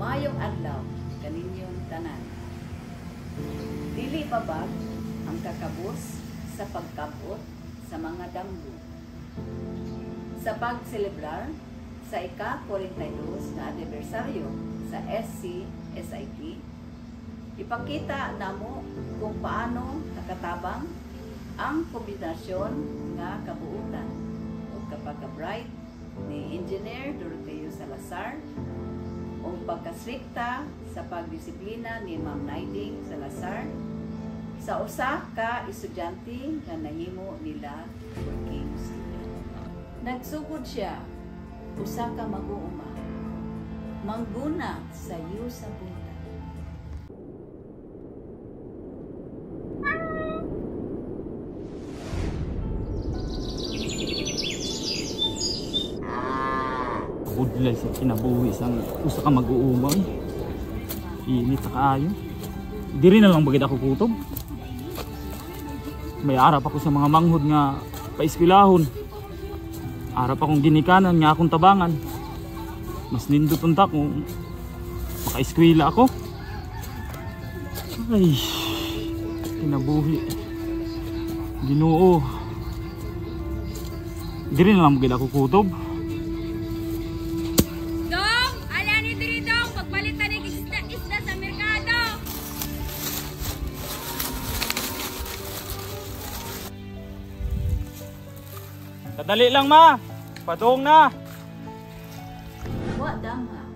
Mayong adlaw kaninyong tanan. Dili babag ang kakabus sa pagkabot sa mga damgo. Sa pagselebrar sa ika-42 na anibersaryo sa SC-SIT, ipakita namo kung paano nakatabang ang kombinasyon nga kabuutan o kapag-bright ni Engineer Doroteo Salazar o pagkasrikta sa pagdisiplina ni Ma'am Naiding Salazar sa usa ka estudyante nga nahimo nila working student. Nagsugod siya usa ka mag-uuma mangguna sa iyo sa bunta. Budlay sa kinabuhi sang usa ka mag-uuma. Init sa kaayo. Diri na lang bagid ako kutob. May arap ako sa mga manghod nga paeskwelahon. Arap akong ginikanan nga akong tabangan. Mas nindot unta kung makaeskwela ako. Ay, kinabuhi. Ginoo. Diri na lang bagid ako kutob. Dali lang ma, padung na. Wa damha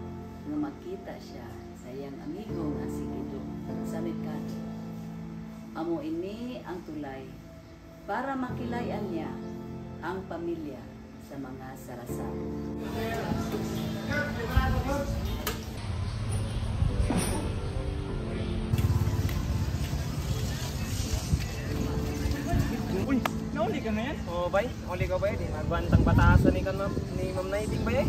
nga makita siya sa iyang amigo nga si Guido sa merkado. Amo ini ang tulay para makilayan niya ang pamilya sa mga Salazar. Nauli ka na yan? Oo bay, uli ka bay, di nagbantang pataasan ni Ma'am Naiding bay eh.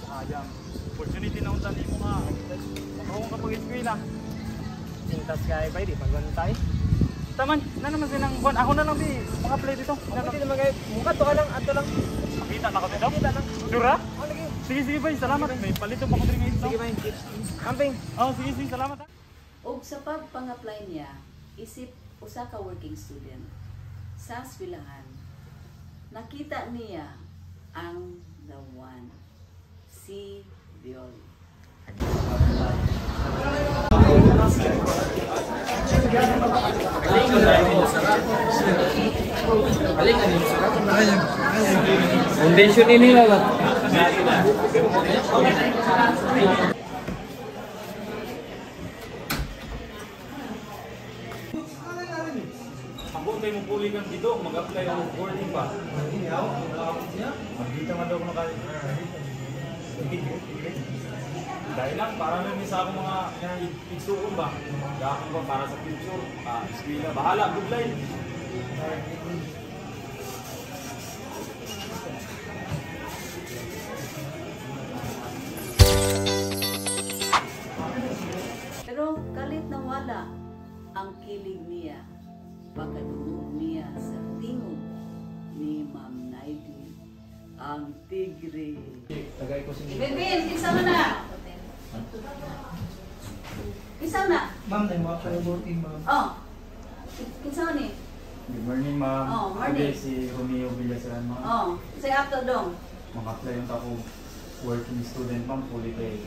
Sayang. Opportunity na unta ni mo nga. Makahong ka pag-eskwela. Sintas kaya bay, di magbantay. Taman, na naman silang buwan. Ako na lang di maka-play dito. Hindi naman kayo, mukha to ka lang, ato lang. Makita na kami daw? Kita lang. Dura? O, lagi. Sige, sige bay, salamat. May palito pa ko rin ngayon. Sige bay, camping. Oh, sige, sige, salamat ha. Ug sa pagpang-apply niya, isip usa ka working student sa eskwelahan, nakita niya ang the one, si Viol. Foundation ini lah. Ako tayo mo puli kang dito, mag-apply ng boarding pa. Magdita man daw ko nakali. Dahil lang, para namin sa akong mga igsuon ba? Gakong ba para sa future? Eskwela, bahala, good life. Pero kalit na wala ang kilig niya, pagkadungog niya sa tingog ni Ma'am Naiding, ang tigre. Tagay ko si Benvin, isa mo na! Isa na! Ma'am, tayo mga palaborting ma'am. Oh! Isa mo ni? Good morning, ma'am. Oh, morning. Today si Romeo Villaseran, ma'am. Oh! Say after dong. Mag-apply yung ako working student, ma'am. Puli kay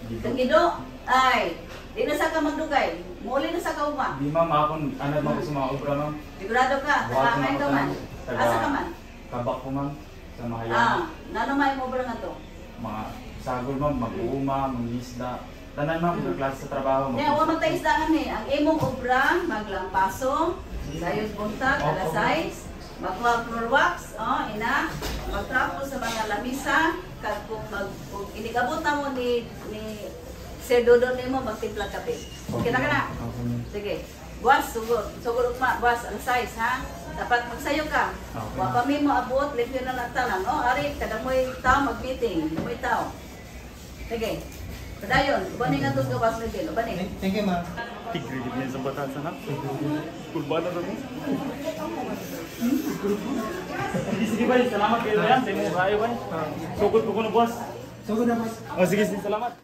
dito. Kagido, ay, di na sa ka magdugay. Muli na sa ka uma. Di ma'am, akong anad mo ko sa mga obra, ma'am. Sigurado ka, tagakain ka man. Asa ka man? Kabak ko, ma'am. Sa Mahayang. Nanumay mo ba nga to? Mga sagol, ma'am. Mag-uuma, mag-isda. Tanan, ma'am. Klase sa trabaho. Kaya huwag man tayo isdaan eh. Ang imong obra, maglampaso, sayos buntag, alas 6, magkuha floor wax, ina, magtrapo sa mga lamisa, kung inigabot na mo ni Sir Dodon mo, magtimpla kape. Okay na ka na? Sige. Buwas, sugod. Sugod ukma, buwas, alas 6 ha? Dapat magsayo ka. Wa pa mi mo abot, leave na lang talang. Ari, kada mo'y tao mag-meeting, mo'y tao. Sige. Padayon, ubanin nga itong gawas na din. Ubanin. Thank you ma'am. Tigre-tigre niya sa batasan, ha? Kulbana na mo. Sige, bay. Salamat kayo yan. Sa imong kayo, bay. Sugod ko na, boss. Sugod na boss. Sige, salamat.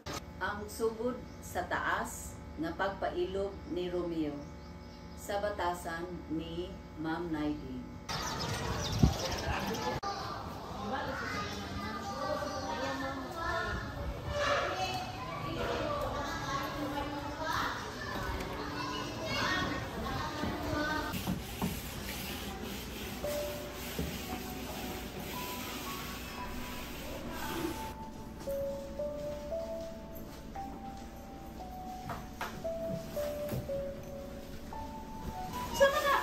ang sugod sa taas nga pagpailog ni Romeo sa batasan ni Ma'am Naidin. Sama na!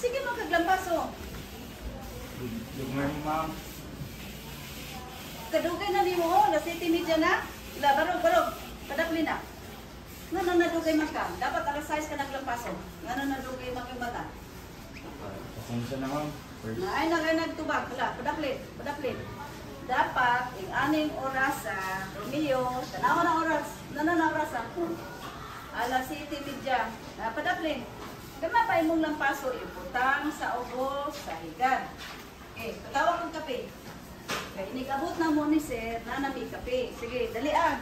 Sige magkaglampaso. Good morning, ma'am. Kadugay na ni mo, alas 7:30 na. La, barog. Padapli na. Nga nadugay man ka. Dapat alas 6 ka naglampaso. Nga nadugay man yung bata. Pasensya na, ma'am. Ay na kayo nagtubag. Wala, padapli. Dapat, yung 6 oras sa Romeo, tanawa na oras. Na oras alas 7:30. Padapli. Dama pa imong lampaso, iputang sa ubo, sa higad. Patawag kong kape. Kaya inikabot na mo ni sir na nami kape. Sige, dali ah.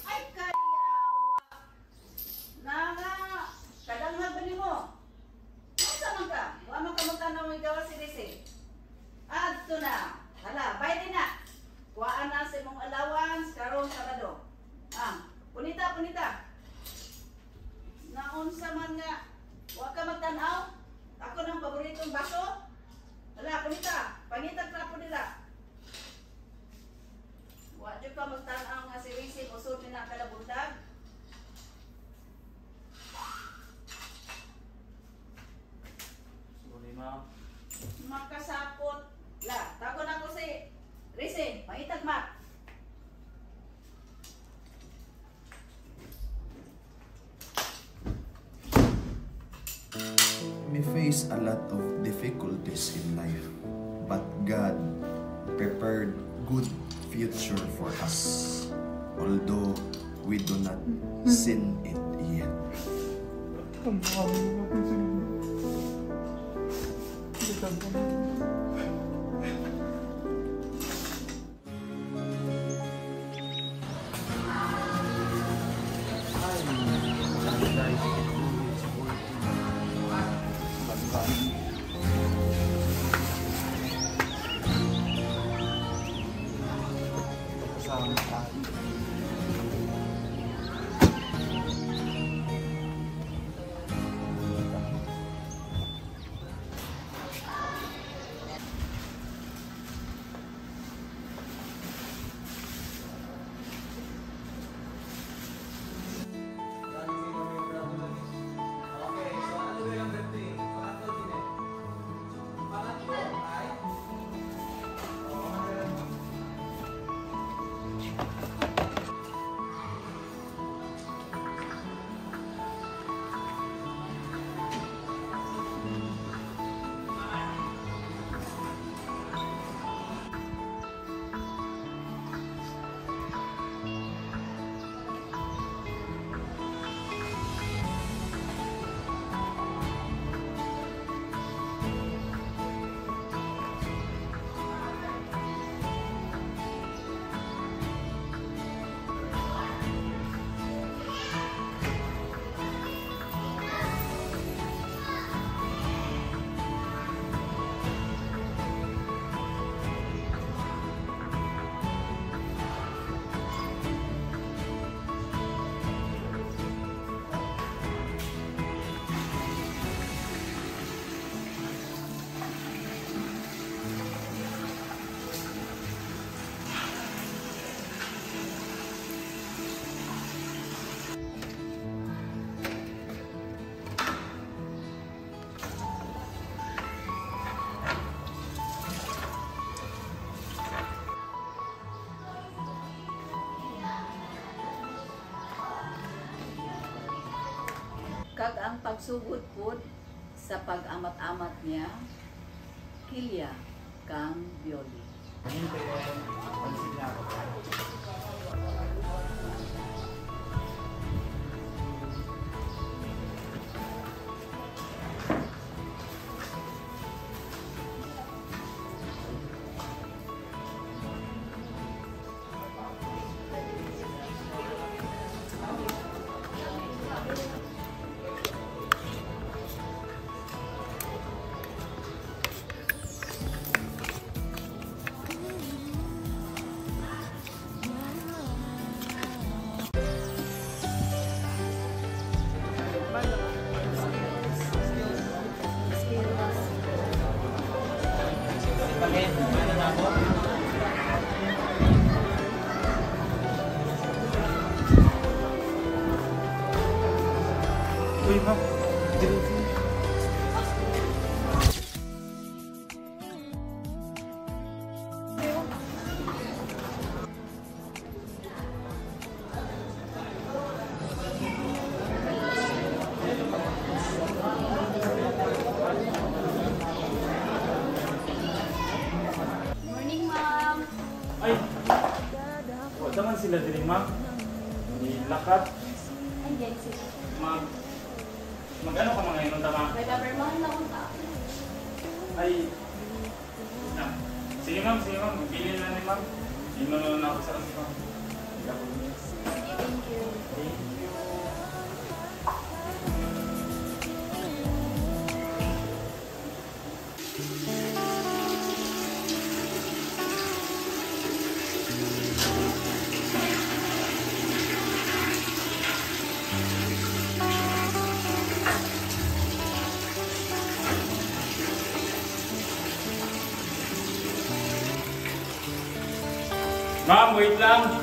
Ay, kayawa! Kadang nga ba ni mo? Masa man ka? Huwag man ka magtanaw ng gawa si Risi. Adto na. Hala, bayad na. Kuhaan na sa imong allowance karong Sabado. Punita. Naunsa man nga. Huwag ka magtanaw. Ako ng paboritong baso. Hala, punita. Pangitag na po nila. Huwag nyo ka magtanaw nga si Risi. Usod na kalabundag. Sorry, ma'am. Makasapot. La, tago na ko si Risi. Pangitag mat. We face a lot of difficulties in life, but God prepared good future for us, although we do not sin it yet. Kag ang pagsugod pod sa pag-amat-amat niya, kilya kang Bioli. Pansin na ako. ma'am. Morning, ma'am. Ay! Wala man sila din, ma'am. Nilakat. Ay, yes, sir. Mag-ano ka mga inon, tama? May kapermahan na akong tao. Ay, na. Sige ma'am, magpili na ni ma'am. Inuno na ako sa kasi ma'am. Thank you. Thank you. Ma'am, wait lang.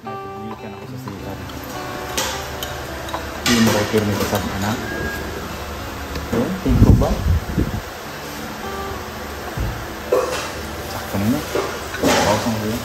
Nakikigikan ako sa sila. Hindi mo kayo pirmi sa anak. Ayun, tingko ba? Sakto na yun. Pausang ko yun.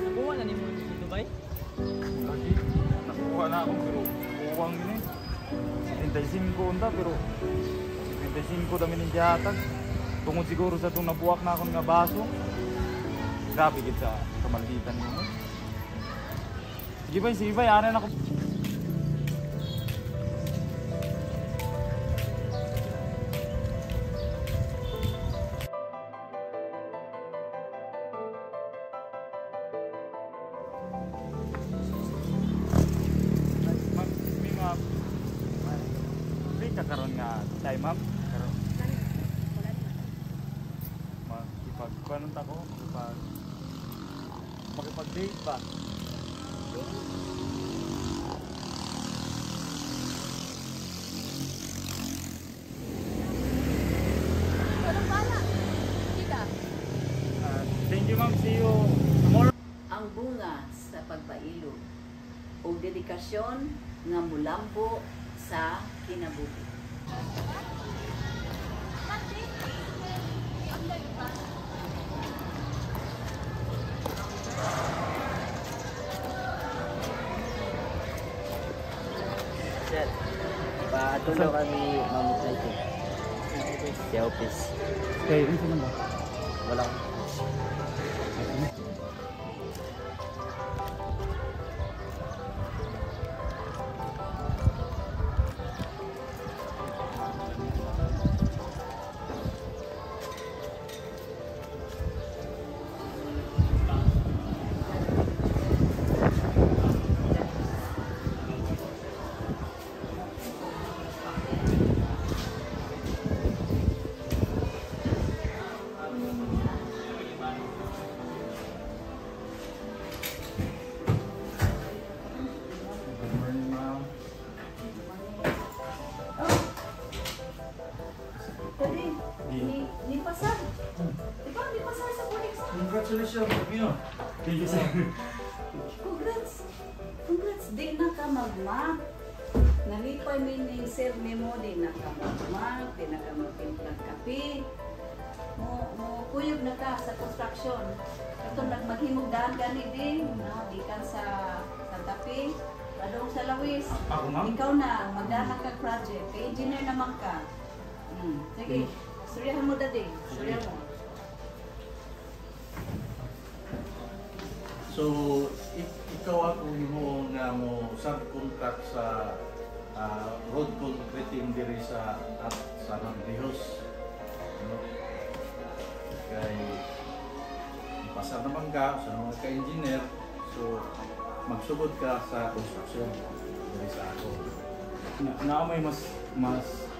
Nakuha na ni mo sa Dubai? Lagi, nakuha na ako pero uwang yun eh. 75 unta pero 75 dami ng dihatag. Tungod siguro sa itong nabuwak na ako nga baso. Grabe gid sa kamalditan mo. Sige ba, ari na ako. Ma'am, may mga free ka karon nga time, ma'am? Karon. Makipagkuhanan ako, makipag-date ba? Walang bala. Kita. Thank you, ma'am. See you tomorrow. Ang bunga sa pagpailo o dedikasyon nga mulambo sa kinabuhi. Sir, patulo kami mamutay ko. Sa office. Okay, rin sila ba? Wala. sir. Thank you, sir. Congrats! Congrats! Di na ka magma. Nalipay mining sir nimo, di na ka magma, di na ka magtimplag kape. Mo kuyog na ka sa construction. Ito maghimugdaan gani din, no? Di ka sa tapi, padong sa lawis. Ako, ma'am? Ikaw na, magdaan ka project. Kay engineer naman ka. Sige, suryahan mo dati. Suryahan mo. So, ikaw ako mo nga mo subcontract sa road concreting diri sa Rihos. No? Kay pasar naman ka sa mga ka-engineer, so magsugod ka sa construction diri sa ako. Na may mas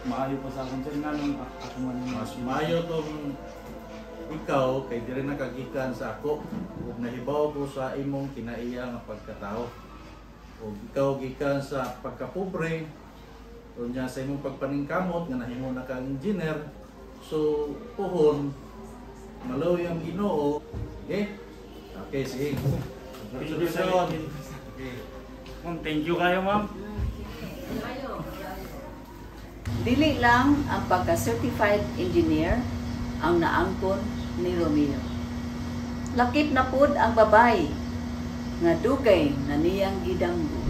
maayo pa sa akin, sir, nga nung ako man. Mas mayo tong ikaw kay dire nakagikan sa ako ug nahibaw ko sa imong kinaiya nga pagkatao. Ug ikaw gikan sa pagkapobre unya sa imong pagpaningkamot nga nahimo na kang engineer. So puhon malaw yung Ginoo. Okay? Okay, sige. Thank you, sir. Okay. Ma'am, thank you kayo, ma'am. Dili lang ang pagka-certified engineer ang naangkon ni Romeo. Lakip na pud ang babay nga dugay na niyang gidanggo.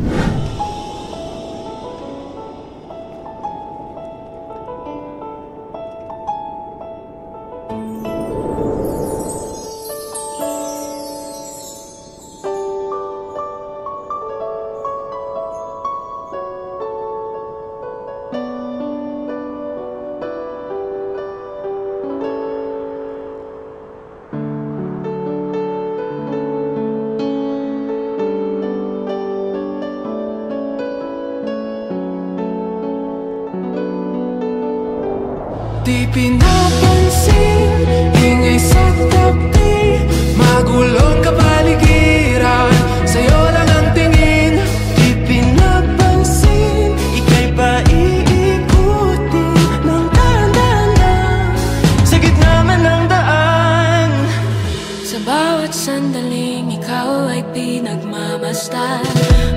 Di pinapansin, ingay sa tabi, magulong kapaligiran, sa'yo lang ang tingin. Di pinapansin, ika'y paiikutin ng dahan-dahan sa gitna man ng daan. Sa bawat sandaling ikaw ay pinagmamasdan,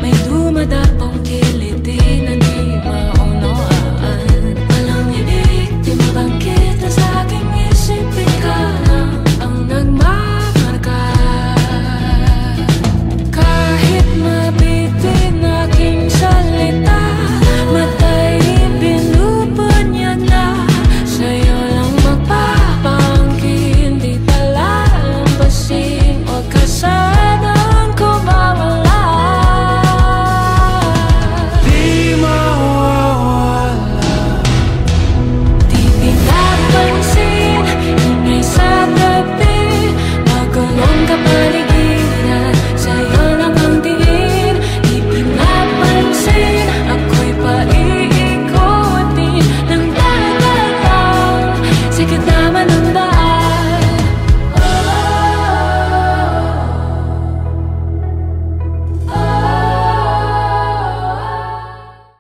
may dumadapong kiliti na di maunawaan. Bangkit na sa aking isip, ikaw lang ang nagmamarka. Kahit mabitin aking salita, matay pinupunyag na, sa'yo lang magpapangkin. Di pala lampasin, huwag ka sanang kumawala. Di mawawala. Pinapansin, ingay sa tabi, magulong kapaligiran, sa'yo lang ang tingin. Di pinapansin, ako'y paiikutin ng dahan-dahan sa gitna man ng daan.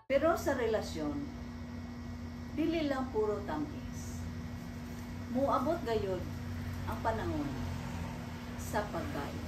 Pero sa relasyon, dili lang puro tamis. Muabot gayud ang panahon sa paggayo.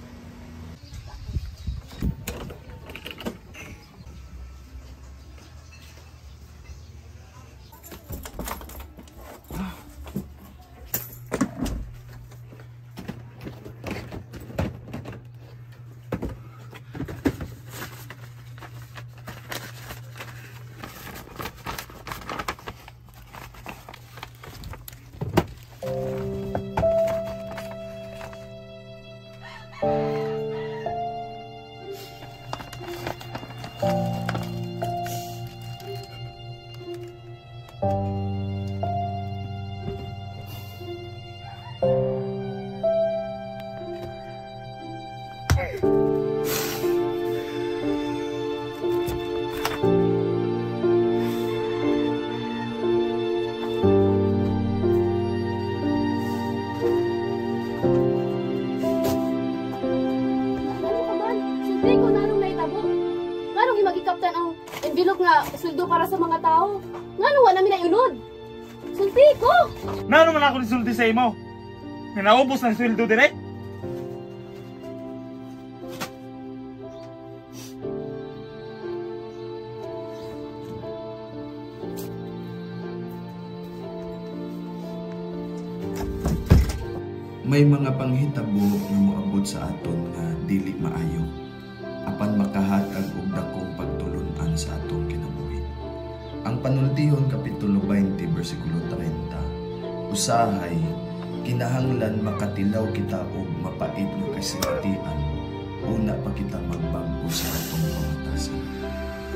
envelope nga sweldo para sa mga tao. Ngano wa namin naiunod? Sulti ko. Nano man ako nisulti sa imo? Nga naubos ng sweldo dire? May mga panghitabo nga moabot sa aton nga dili maayo, apan makahatag og dakong pagtulun-an sa atong kinabuhi. Ang Panultihon Kapitulo 20 versikulo 30, usahay kinahanglan makatilaw kita og mapait nga kasinatian una pa kita magbago sa atong pamatasan.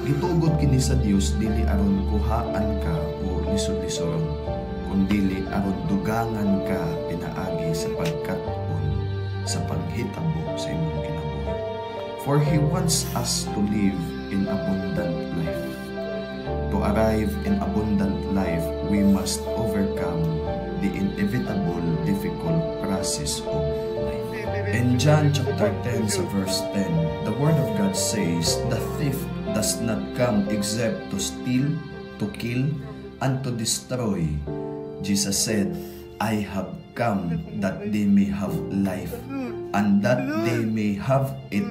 Gitugot kini sa Dios dili aron kuhaan ka o lisod-lisoron, kundili aron dugangan ka pinaagi sa pagkat-on sa paghitabo sa imong kinabuhi. For He wants us to live in abundant life. To arrive in abundant life, we must overcome the inevitable difficult process of life. In John chapter 10 verse 10, the Word of God says, "The thief does not come except to steal, to kill, and to destroy." Jesus said, "I have come that they may have life, and that they may have it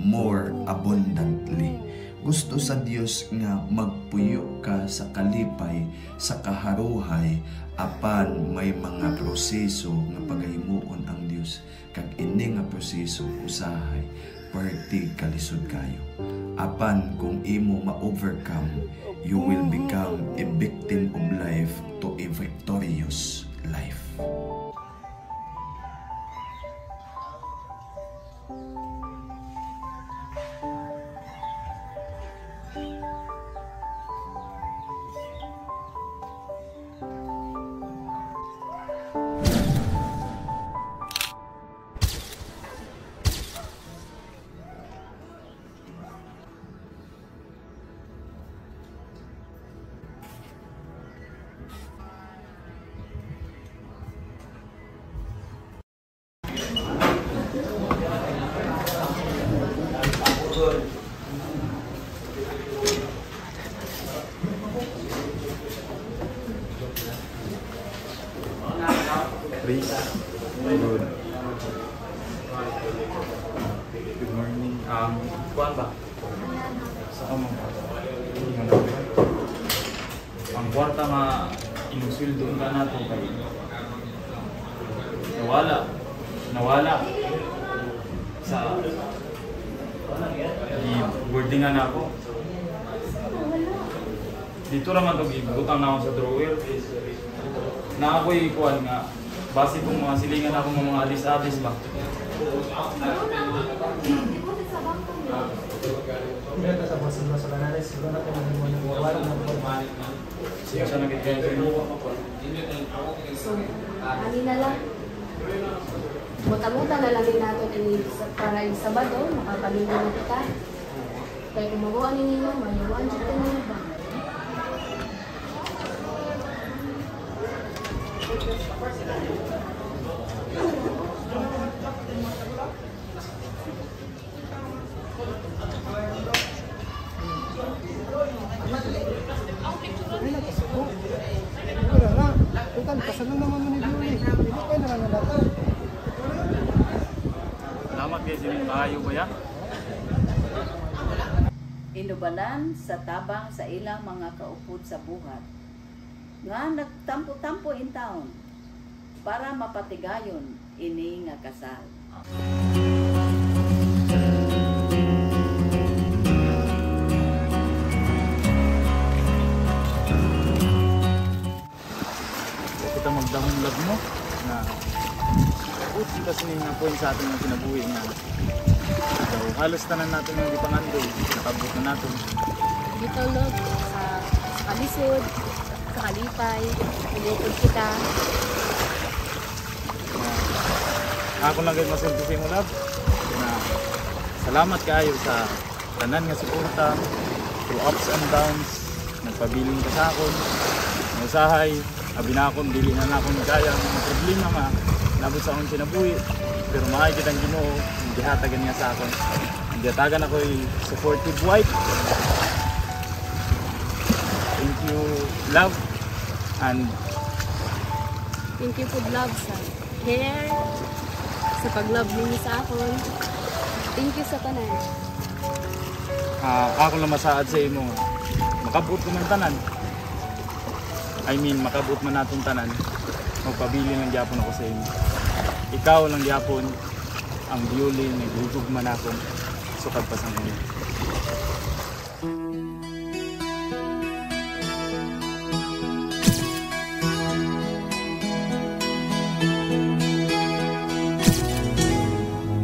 more abundantly." Gusto sa Dios nga magpuyo ka sa kalipay, sa kaharuhay, apan may mga proseso nga pagahimuon ang Dios. Kag ini nga proseso usahay perti kalisod kayo. Apan kung imo ma-overcome, you will become a victim of life to a victorious life. Praise. Good morning. Kuan ba? Sa kamong ang kwarta nga inusuldo ka nato kay nawala sa i-boardingan ako. Dito raman to gibutang na ako sa drawer. Na ako'y kuan nga base kung mga silingan ako ng mga alis-alis ba. Siya siya nag-i-cancel mo. Kanina lang. Muta-muta na lang din natin para yung Sabado, makapalinggo na kita. Kaya kung magawa ninyo, mayawaan siya ito nyo ba? Salamat guys, yung maayo ba yan? Inubalan sa tabang sa ilang mga kaupod sa buhat, nga nagtampo-tampo in taon, para mapatigayon ini nga kasal. Kita magdahon lag mo na uti kasi nga point sa atin ng kinabuhi nga. So, halos tanan natin yung ipangandoy, nakabot na natin. Dito log, sa kalisod, sa kalipay, pinukod kita. Ako lang guys masulti sa imo love na salamat kaayo sa tanan nga suporta through ups and downs, nagpabiling ka sa akon, usahay, abinakon, dili na akong kaya ang mga problema nga nabot sa akong sinabuhi, pero maay kitang Ginoo, hindi hatagan niya sa akon. Hindi hatagan ako'y supportive wife. Thank you, love, and Thank you for love sa care, sa pag-love ninyo sa akon. Thank you sa tanan. ako lang masaad sa imo nga makabot ko man tanan. I mean, makabot man natong tanan. Magpabili ng gyapon ako sa imo. ikaw lang gyapon ang violin nga gugugman akong sukad pa sa mga.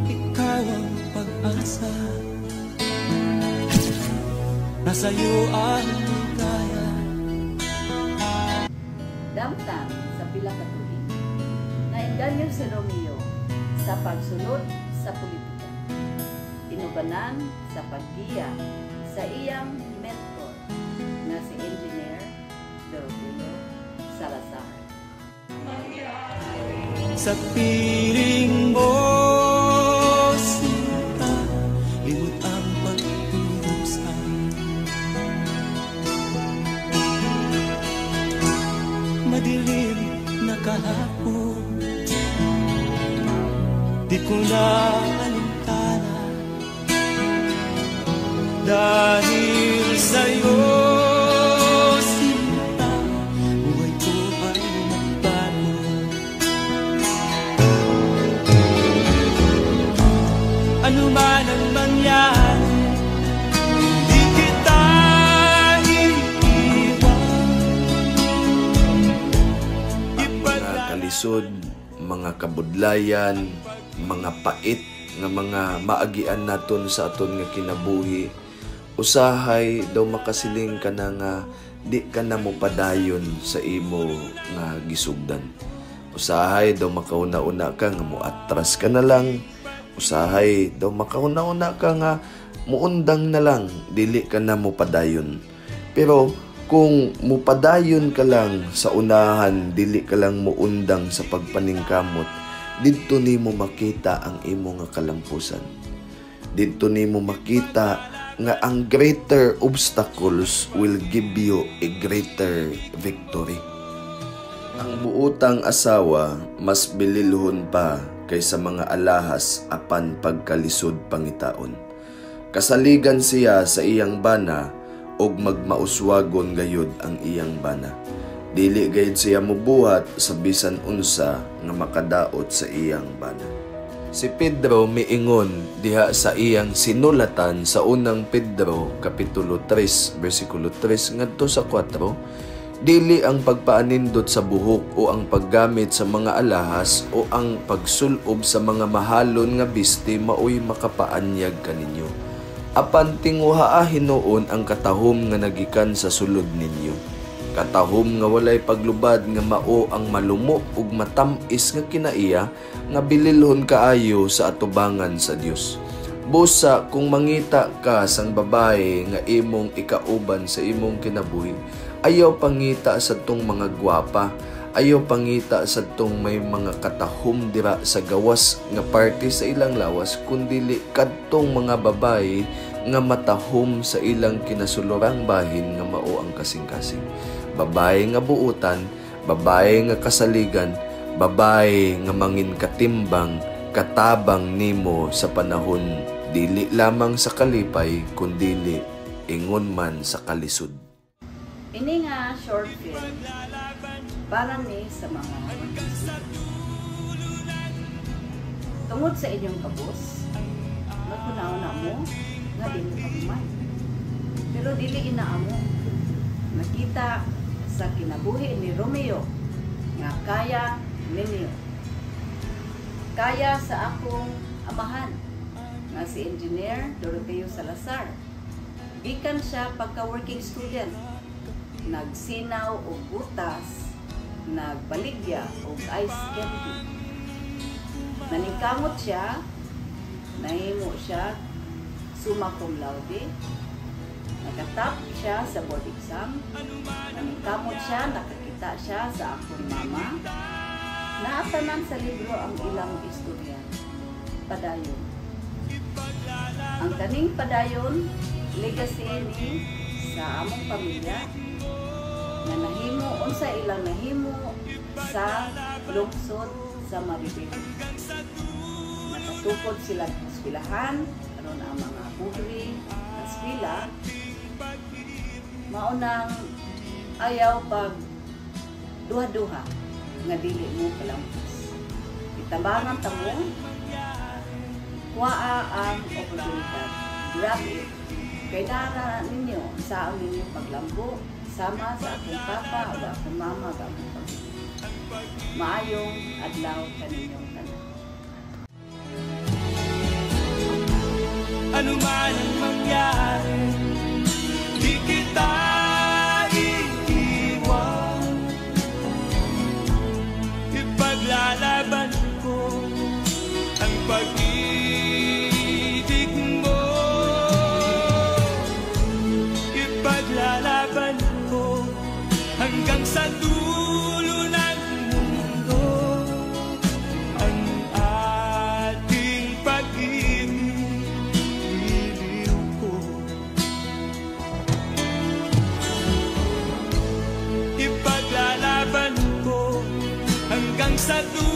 Ikaw ang pag-asa, nasa iyo ang ligaya. Damtan sa pila ka tuig, nainganyo si Romeo sa pagsunod sa politika. Inubanan sa paggiya sa iyang mentor na si Engineer Doroteo Salazar. Sa piling mo, sinta, limot ang pagdurusa. Madilim na kahapon, di ko na alintana. Dahil sa'yo, sinta, buhay ko ay nagbago. Ano man ang mangyari, di kita iiwan. Mga kalisod, mga kabudlayan, mga pait nga mga maagian naton sa aton nga kinabuhi, usahay daw makasiling ka na nga di ka na mo padayon sa imo nga gisugdan. Usahay daw makauna-una ka nga muatras ka na lang. Usahay daw makauna-una ka nga muundang na lang, dili ka na mo padayon. Pero kung mupadayon ka lang sa unahan, dili ka lang muundang sa pagpaningkamot, didto nimo makita ang imo nga kalampusan. Didto nimo makita nga ang greater obstacles will give you a greater victory. Ang buotang asawa mas bililhon pa kaysa mga alahas apan pagkalisod pangitaon. Kasaligan siya sa iyang bana og magmauswagon gayud ang iyang bana. Dili gayud siya mubuhat sa bisan unsa nga makadaot sa iyang bana. Si Pedro miingon diha sa iyang sinulatan sa unang Pedro kapitulo 3 bersikulo 3 ngadto sa 4, dili ang pagpaanindot sa buhok o ang paggamit sa mga alahas o ang pagsulob sa mga mahalon nga bisti maoy makapaanyag kaninyo. Apan tinguhaa hinuon ang katahom nga nagikan sa sulod ninyo. Katahom nga walay paglubad nga mao ang malumo ug matamis nga kinaiya nga bililhon kaayo sa atubangan sa Dios. Busa kung mangita ka sang babae nga imong ikauban sa imong kinabuhi, ayaw pangita sa tong mga gwapa, ayaw pangita sa tong may mga katahom dira sa gawas nga parte sa ilang lawas, kundili kadtong mga babae nga matahom sa ilang kinasulurang bahin nga mao ang kasing-kasing. Babae nga buutan, babae nga kasaligan, babae nga mangin katimbang, katabang nimo sa panahon, dili lamang sa kalipay, kundili ingon man sa kalisod. Ini nga short film para ni sa mga tungod sa inyong kabus, nagkunauna mo nga di mo kamay. Pero dili inaamo. Nakita sa kinabuhi ni Romeo nga kaya ninyo. Kaya sa akong amahan nga si Engineer Doroteo Salazar. Gikan siya pagka-working student. Nagsinaw og butas, nagbaligya og ice candy. Naningkamot siya, nahimo siya summa cum laude. Nakatap siya sa board exam. Naningkamot siya, nakakita siya sa akong mama. Naatanan sa libro ang ilang istorya. Padayon. Ang kaning padayon, legacy ni sa among pamilya na nahimo, unsa ilang nahimo sa lungsod sa Maribel. Nakatukod sila sa eskwelahan, karon ang mga pugri, eskwela, maunang ayaw pag duha-duha nga dili mo kalampos. tabangan tamo, kuwaa ang oportunidad. Grab it. Kailangan ninyo sa inyong paglambo, sama sa akong papa, o akong mama, o akong pamilya. Maayong adlaw kaninyong tanan. Ano man ang mangyari, di kita iiwan. Ipaglalaban ko ang pag-ibig mo. Ipaglalaban ko hanggang sa dulo ng mundo ang ating pag-ibig. Ipaglalaban ko hanggang sa dulo